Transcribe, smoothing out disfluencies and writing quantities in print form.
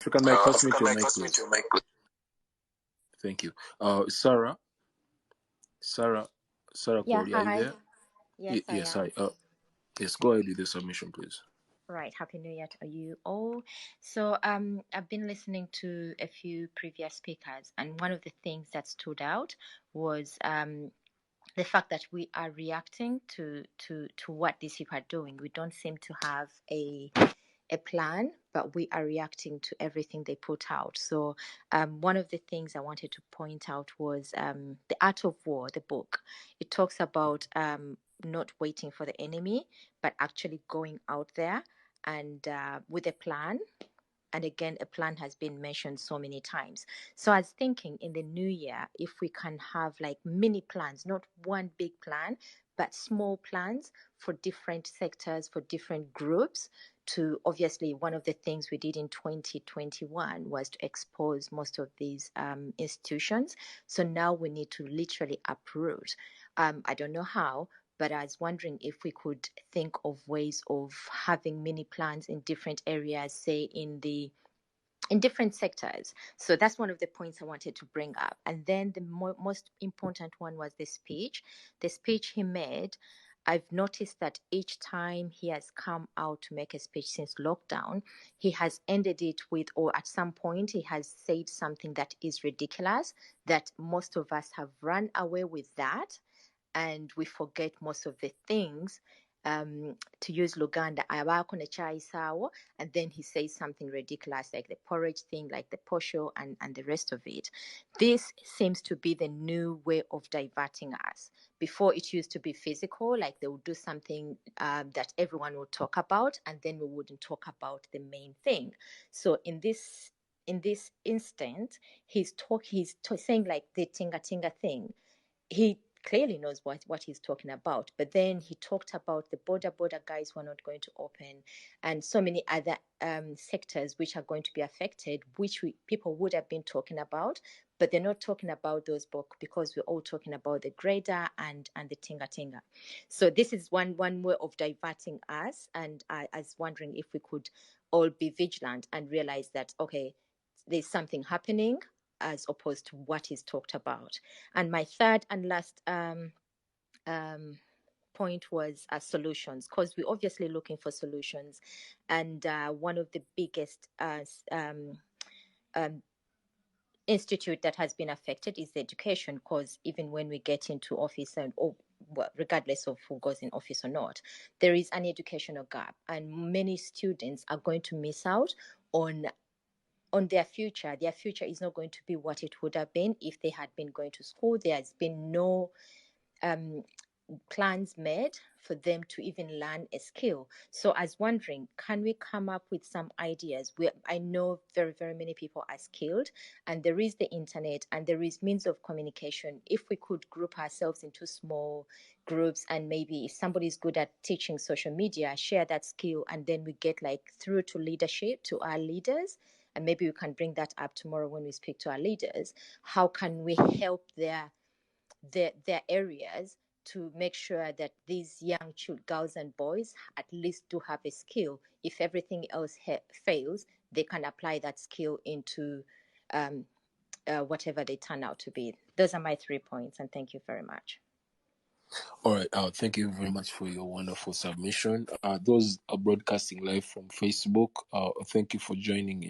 African Mike, pass me to your Mike, mic, pass me please. to your mic. Thank you. Sarah Yeah, Cody, are you hi. there? Yes, I Yes, am. hi. Yes, go ahead with the submission, please. Right. Happy New Year to you all. So I've been listening to a few previous speakers, and one of the things that stood out was the fact that we are reacting to what these people are doing. We don't seem to have a plan, but we are reacting to everything they put out. So one of the things I wanted to point out was The Art of War, the book. It talks about not waiting for the enemy, but actually going out there and with a plan. And again, a plan has been mentioned so many times. So I was thinking in the new year, if we can have like mini plans, not one big plan, but small plans for different sectors, for different groups. To obviously, one of the things we did in 2021 was to expose most of these institutions. So now we need to literally uproot. I don't know how, but I was wondering if we could think of ways of having mini plans in different areas, say in different sectors. So that's one of the points I wanted to bring up. And then the most important one was the speech. The speech he made, I've noticed that each time he has come out to make a speech since lockdown, he has ended it with, or at some point, he has said something that is ridiculous, that most of us have run away with that. And we forget most of the things. To use Luganda, and then he says something ridiculous like the porridge thing, like the posho and the rest of it. This seems to be the new way of diverting us. Before it used to be physical, like they would do something that everyone would talk about, and then we wouldn't talk about the main thing. So in this instant, he's saying like the tinga thing. He clearly knows what he's talking about, but then he talked about the border guys who are not going to open, and so many other sectors which are going to be affected, which people would have been talking about, but they're not talking about those because we're all talking about the grader and the tinga. So this is one way of diverting us, and I was wondering if we could all be vigilant and realize that, okay, there's something happening as opposed to what is talked about. And my third and last point was solutions, because we're obviously looking for solutions. And one of the biggest institute that has been affected is the education, because even when we get into office regardless of who goes in office or not, there is an educational gap, and many students are going to miss out on their future. Their future is not going to be what it would have been if they had been going to school. There has been no plans made for them to even learn a skill. So I was wondering, can we come up with some ideas? I know very, very many people are skilled, and there is the internet and there is means of communication. If we could group ourselves into small groups, and maybe if somebody is good at teaching social media, share that skill, and then we get like through to leadership, to our leaders, and maybe we can bring that up tomorrow when we speak to our leaders. How can we help their areas to make sure that these young girls and boys at least do have a skill? If everything else fails, they can apply that skill into whatever they turn out to be. Those are my 3 points, and thank you very much. All right. Thank you very much for your wonderful submission. Those are broadcasting live from Facebook. Thank you for joining in.